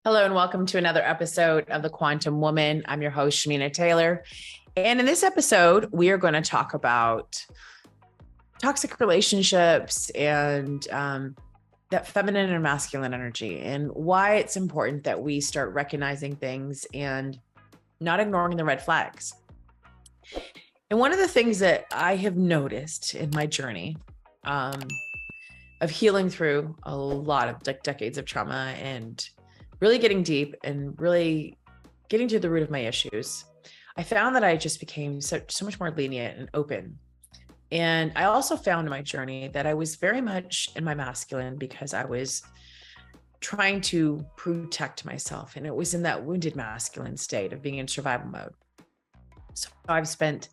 Hello and welcome to another episode of The Quantum Woman. I'm your host, Shamina Taylor. And in this episode, we are going to talk about toxic relationships and that feminine and masculine energy and why it's important that we start recognizing things and not ignoring the red flags. And one of the things that I have noticed in my journey of healing through a lot of decades of trauma and really getting deep and really getting to the root of my issues, I found that I just became so much more lenient and open. And I also found in my journey that I was very much in my masculine because I was trying to protect myself. And it was in that wounded masculine state of being in survival mode. So I've spent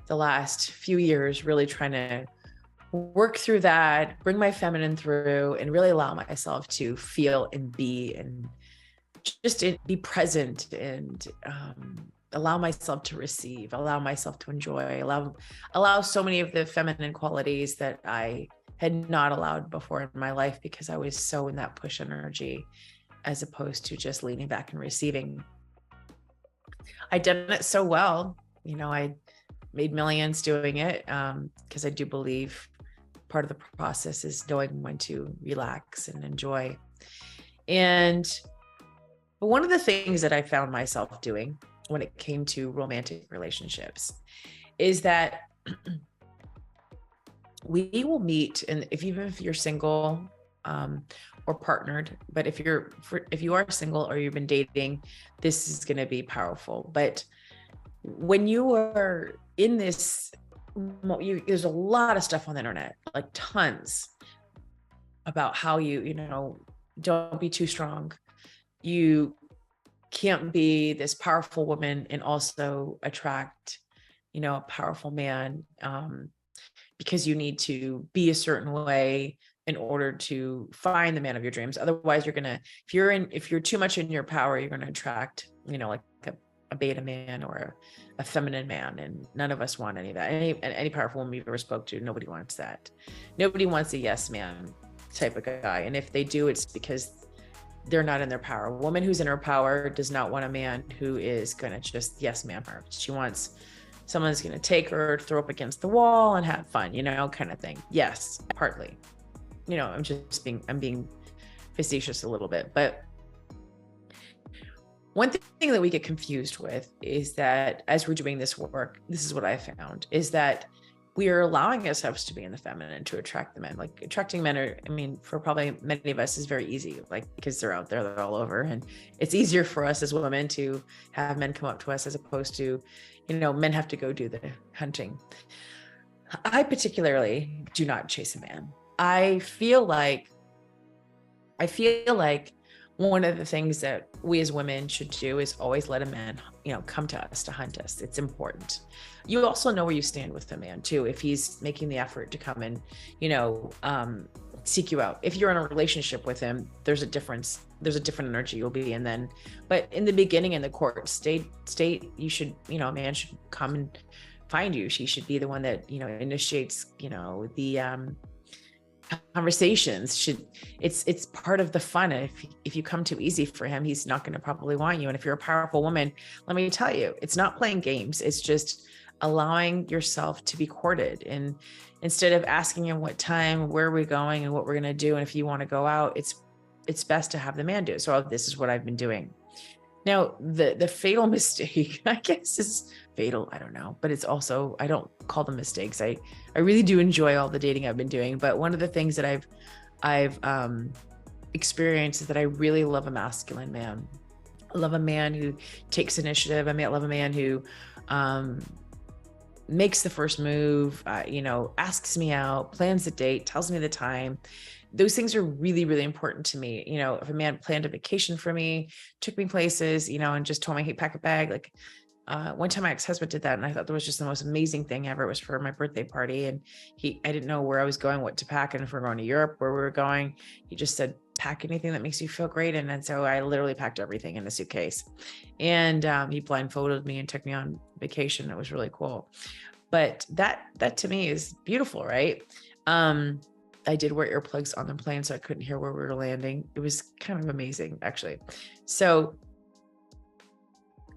the last few years really trying to work through that, bring my feminine through, and really allow myself to feel and be and just be present and allow myself to receive, allow myself to enjoy, allow so many of the feminine qualities that I had not allowed before in my life because I was so in that push energy as opposed to just leaning back and receiving. I'd done it so well. I made millions doing it because I do believe part of the process is knowing when to relax and enjoy. But one of the things that I found myself doing when it came to romantic relationships is that we will meet, and even if you're single or partnered, but if you are single or you've been dating, this is going to be powerful. But when you are in this, there's a lot of stuff on the internet, like tons, about how you don't be too strong. You can't be this powerful woman and also attract, a powerful man because you need to be a certain way in order to find the man of your dreams. Otherwise, if you're too much in your power, you're going to attract, like a beta man or a feminine man. And none of us want any of that. Any powerful woman you've ever spoke to, nobody wants that. Nobody wants a yes man type of guy. And if they do, it's because they're not in their power. A woman who's in her power does not want a man who is going to just yes man her. She wants someone who's going to take her, throw up against the wall and have fun, kind of thing. Yes, partly. I'm being facetious a little bit. But one thing that we get confused with is that as we're doing this work, this is what I found, is that we are allowing ourselves to be in the feminine to attract the men. Like attracting men for probably many of us is very easy, like because they're out there, they're all over. And it's easier for us as women to have men come up to us as opposed to, men have to go do the hunting. I particularly do not chase a man. I feel like one of the things that we as women should do is always let a man, come to us to hunt us. It's important. You also know where you stand with the man too. If he's making the effort to come and, seek you out. If you're in a relationship with him, there's a difference. There's a different energy you'll be in then. But in the beginning, in the court state, you should, a man should come and find you. She should be the one that, initiates, the conversations. It's part of the fun. If you come too easy for him, he's not going to probably want you. And if you're a powerful woman, let me tell you, it's not playing games. It's just allowing yourself to be courted. And instead of asking him what time, where are we going and what we're going to do, and if you want to go out, it's best to have the man do it. So this is what I've been doing. Now, the fatal mistake, I guess, is fatal. I don't know, but it's also, I don't call them mistakes. I really do enjoy all the dating I've been doing. But one of the things that I've experienced is that I really love a masculine man. I love a man who takes initiative. I love a man who makes the first move, asks me out, plans the date, tells me the time. Those things are really, really important to me. If a man planned a vacation for me, took me places, and just told me, hey, pack a bag. Like one time my ex-husband did that. And I thought that was just the most amazing thing ever. It was for my birthday party. And I didn't know where I was going, what to pack. And if we're going to Europe, where we were going, he just said, pack anything that makes you feel great. And so I literally packed everything in a suitcase. And he blindfolded me and took me on vacation. It was really cool. But that to me is beautiful, right? I did wear earplugs on the plane, so I couldn't hear where we were landing. It was kind of amazing, actually. So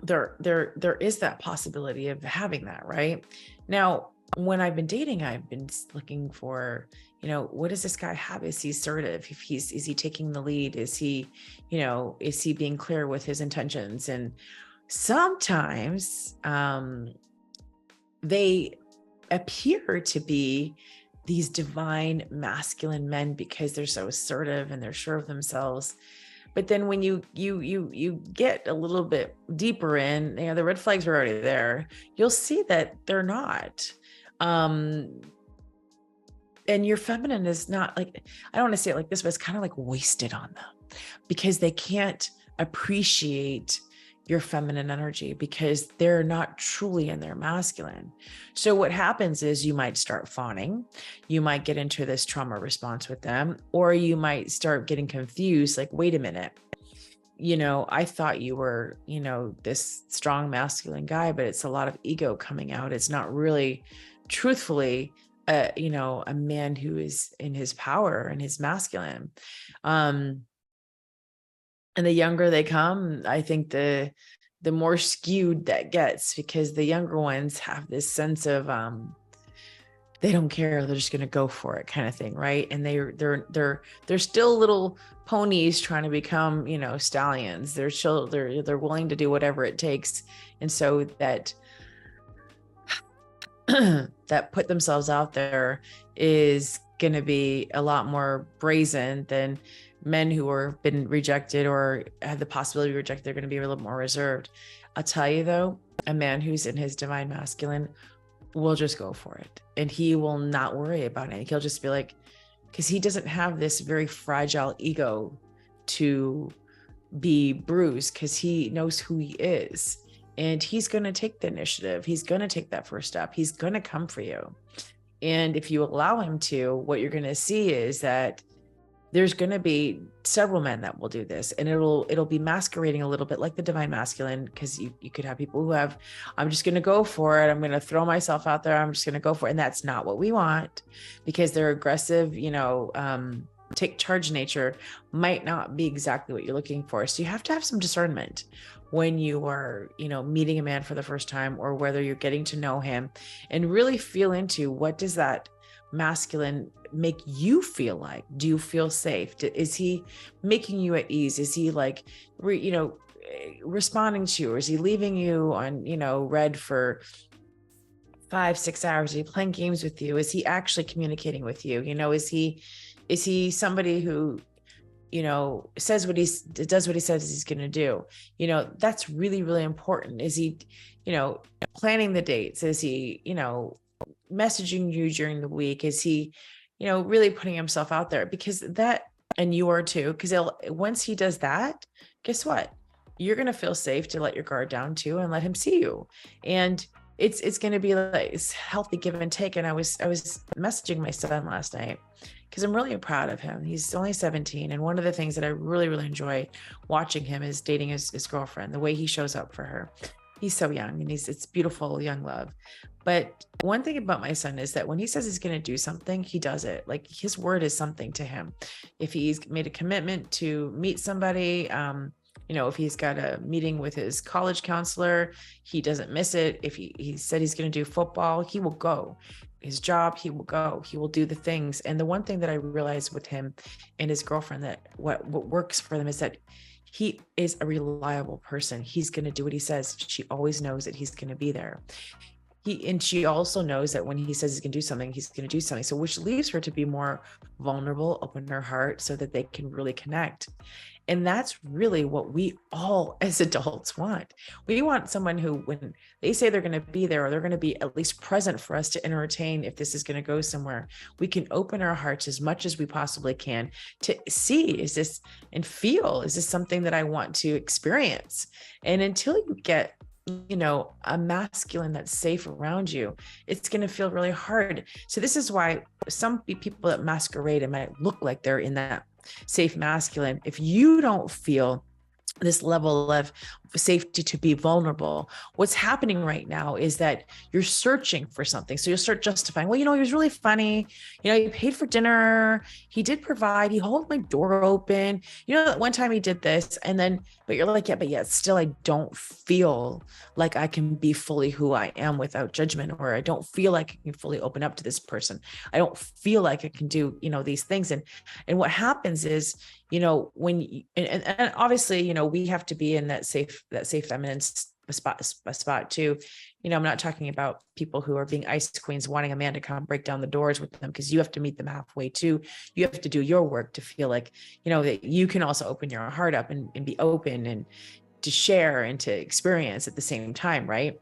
there is that possibility of having that, right? Now, when I've been dating, I've been looking for, what does this guy have? Is he assertive? Is he taking the lead? Is he being clear with his intentions? And sometimes they appear to be these divine masculine men because they're so assertive and they're sure of themselves. But then when you get a little bit deeper in, the red flags are already there. You'll see that they're not. And your feminine is not, like, I don't want to say it like this, but it's kind of like wasted on them because they can't appreciate your feminine energy because they're not truly in their masculine. So what happens is you might start fawning, you might get into this trauma response with them, or you might start getting confused, like, wait a minute, I thought you were, this strong masculine guy, but it's a lot of ego coming out. It's not really truthfully, a man who is in his power and his masculine. And the younger they come, I think the more skewed that gets, because the younger ones have this sense of they don't care, they're just going to go for it, kind of thing, right? And they're still little ponies trying to become, stallions. They're willing to do whatever it takes, and so that that put themselves out there is going to be a lot more brazen than men who are been rejected or have the possibility of rejected. They're going to be a little more reserved. I'll tell you though, a man who's in his divine masculine will just go for it, and he will not worry about it. He'll just be like, because he doesn't have this very fragile ego to be bruised, because he knows who he is, and he's going to take the initiative. He's going to take that first step. He's going to come for you. And if you allow him to, what you're going to see is that there's going to be several men that will do this, and it'll be masquerading a little bit like the divine masculine, because you could have people who have, I'm just going to go for it. I'm going to throw myself out there. I'm just going to go for it. And that's not what we want, because their aggressive, take charge nature might not be exactly what you're looking for. So you have to have some discernment when you are, meeting a man for the first time, or whether you're getting to know him, and really feel into, what does that masculine make you feel like? Do you feel safe? Is he making you at ease? Is he like, responding to you? Or is he leaving you on, red for 5-6 hours? Is he playing games with you? Is he actually communicating with you? Is he somebody who, does what he says he's going to do? That's really, really important. Is he, planning the dates? Is he, messaging you during the week? Is he, really putting himself out there? Because that, and you are too, because once he does that, guess what? You're going to feel safe to let your guard down too, and let him see you. And it's going to be like this healthy give and take. And I was messaging my son last night, because I'm really proud of him. He's only 17. And one of the things that I really, really enjoy watching him is dating his girlfriend, the way he shows up for her. He's so young, and it's beautiful, young love. But one thing about my son is that when he says he's going to do something, he does it. Like, his word is something to him. If he's made a commitment to meet somebody, if he's got a meeting with his college counselor, he doesn't miss it. If he said he's going to do football, he will go. His job, he will go. He will do the things. And the one thing that I realized with him and his girlfriend, that what works for them, is that he is a reliable person. He's going to do what he says. She always knows that he's going to be there. And she also knows that when he says he's going to do something, he's going to do something. So which leaves her to be more vulnerable, open her heart, so that they can really connect. And that's really what we all as adults want. We want someone who, when they say they're going to be there, or they're going to be at least present for us to entertain if this is going to go somewhere, we can open our hearts as much as we possibly can to see, is this, and feel, is this something that I want to experience? And until you get, a masculine that's safe around you, it's going to feel really hard. So this is why some people that masquerade and might look like they're in that safe masculine, if you don't feel this level of safety to be vulnerable. What's happening right now is that you're searching for something. So you'll start justifying, well, he was really funny. He paid for dinner. He did provide. He held my door open. One time he did this. And then, but you're like, yeah, but yet still, I don't feel like I can be fully who I am without judgment, or I don't feel like I can fully open up to this person. I don't feel like I can do, these things. And what happens is, when and obviously, we have to be in that safe feminine spot too. I'm not talking about people who are being ice queens, wanting a man to come break down the doors with them, because you have to meet them halfway too. You have to do your work to feel like, that you can also open your heart up and be open and to share and to experience at the same time. Right.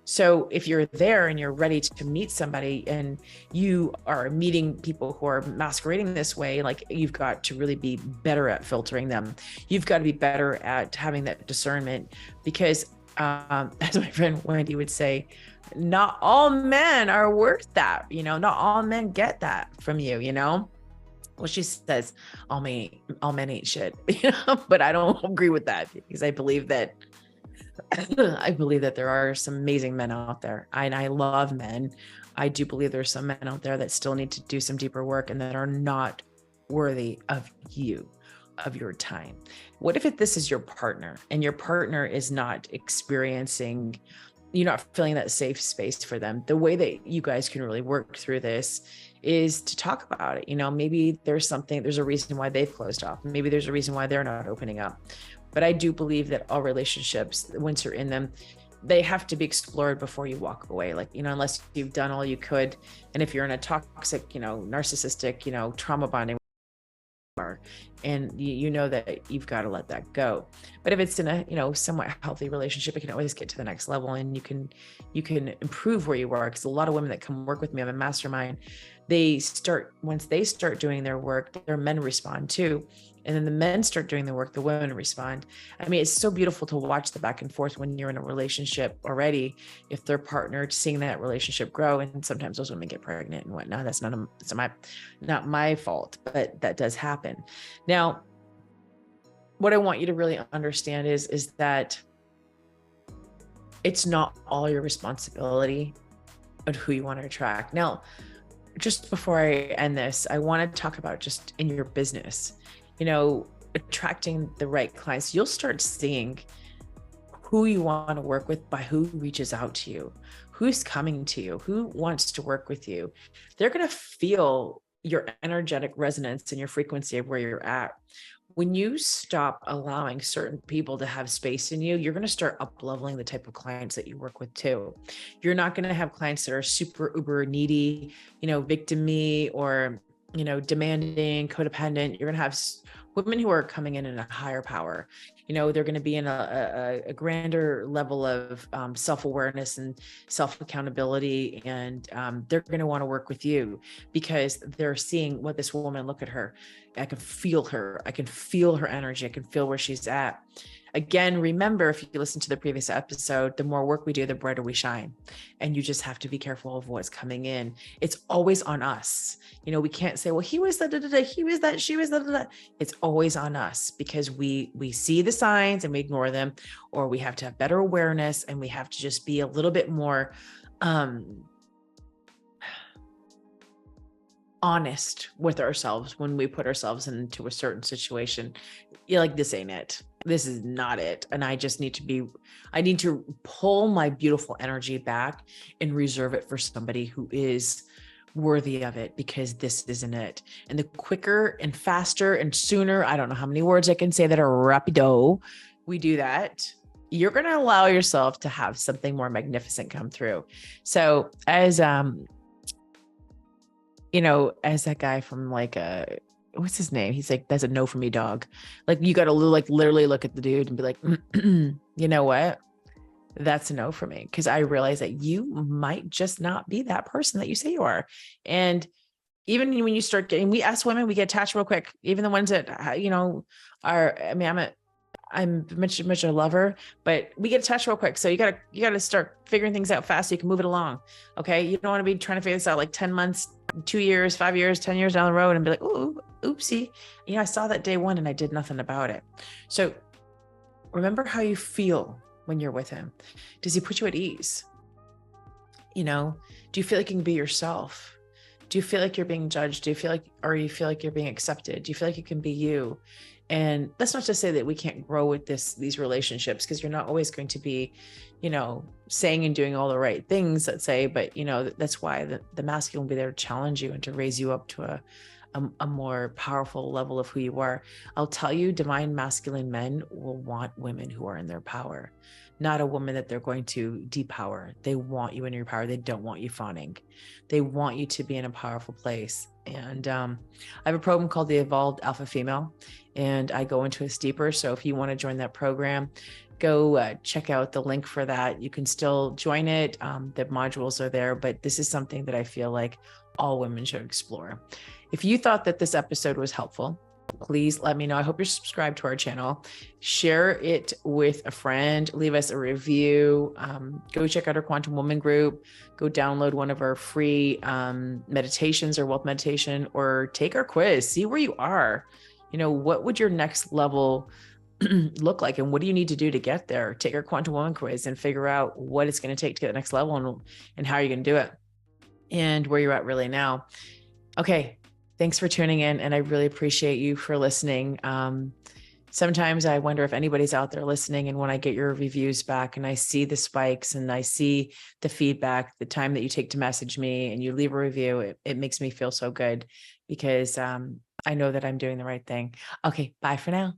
So if you're there and you're ready to meet somebody and you are meeting people who are masquerading this way, like, you've got to really be better at filtering them. You've got to be better at having that discernment, because as my friend Wendy would say, not all men are worth that. Not all men get that from you, Well, she says all men ain't shit, but I don't agree with that, because I believe that there are some amazing men out there, and I love men. I do believe there's some men out there that still need to do some deeper work and that are not worthy of you, of your time. What if this is your partner and your partner is not experiencing, you're not feeling that safe space for them? The way that you guys can really work through this is to talk about it. Maybe there's a reason why they've closed off. Maybe there's a reason why they're not opening up. But I do believe that all relationships, once you're in them, they have to be explored before you walk away. Like, unless you've done all you could. And if you're in a toxic, narcissistic, trauma bonding, and you know that you've got to let that go. But if it's in a, somewhat healthy relationship, it can always get to the next level, and you can improve where you are. Because a lot of women that come work with me on a mastermind, once they start doing their work, their men respond too. And then the men start doing the work, the women respond. I mean, it's so beautiful to watch the back and forth when you're in a relationship already, if their partner, seeing that relationship grow. And sometimes those women get pregnant and whatnot. That's not my fault, but that does happen. Now, what I want you to really understand is that it's not all your responsibility of who you want to attract. Now, just before I end this, I want to talk about just in your business, attracting the right clients. You'll start seeing who you want to work with by who reaches out to you, who's coming to you, who wants to work with you. They're going to feel your energetic resonance and your frequency of where you're at. When you stop allowing certain people to have space in you, you're going to start up-leveling the type of clients that you work with too. You're not going to have clients that are super uber needy, victim-y, or, demanding, codependent. You're going to have women who are coming in a higher power. They're going to be in a grander level of self-awareness and self-accountability. And they're going to want to work with you because they're seeing what this woman, look at her. I can feel her. I can feel her energy. I can feel where she's at. Again, remember, if you listen to the previous episode, the more work we do, the brighter we shine. And you just have to be careful of what's coming in. It's always on us. We can't say, well, he was that, he was that, she was that. It's always on us because we see the signs and we ignore them, or we have to have better awareness and we have to just be a little bit more honest with ourselves when we put ourselves into a certain situation. You're like, this ain't it. This is not it. And I just need to pull my beautiful energy back and reserve it for somebody who is worthy of it, because this isn't it. And the quicker and faster and sooner, I don't know how many words I can say that are rapido, we do that, you're going to allow yourself to have something more magnificent come through. So as that guy from what's his name? He's like, that's a no for me, dog. Like, you got to literally look at the dude and be like, you know what? That's a no for me. Cause I realize that you might just not be that person that you say you are. And even when you start getting, we as women, we get attached real quick. Even the ones that, I'm much a lover, but we get attached real quick. So you gotta start figuring things out fast so you can move it along. Okay. You don't want to be trying to figure this out like 10 months, 2 years, 5 years, 10 years down the road and be like, ooh, oopsie. I saw that day one and I did nothing about it. So Remember how you feel when you're with him. Does he put you at ease? You know, do you feel like you can be yourself? Do you feel like you're being judged? Do you feel like, or you feel like you're being accepted? Do you feel like you can be you? And that's not to say that we can't grow with these relationships, because you're not always going to be, saying and doing all the right things, let's say, but that's why the masculine will be there to challenge you and to raise you up to a more powerful level of who you are. I'll tell you, divine masculine men will want women who are in their power, not a woman that they're going to depower. They want you in your power. They don't want you fawning. They want you to be in a powerful place. And I have a program called the Evolved Alpha Female, and I go into it deeper. So if you want to join that program, go check out the link for that. You can still join it. The modules are there, but this is something that I feel like all women should explore. If you thought that this episode was helpful, please let me know. I hope you're subscribed to our channel. Share it with a friend. Leave us a review. Go check out our Quantum Woman group. Go download one of our free meditations or wealth meditation, or take our quiz. See where you are. What would your next level look like, and what do you need to do to get there? Take our Quantum Woman quiz and figure out what it's going to take to get the next level, and how you're going to do it, and where you're at really now. Okay. Thanks for tuning in, and I really appreciate you for listening. Sometimes I wonder if anybody's out there listening, and when I get your reviews back and I see the spikes and I see the feedback, the time that you take to message me and you leave a review, it makes me feel so good, because I know that I'm doing the right thing. Okay, bye for now.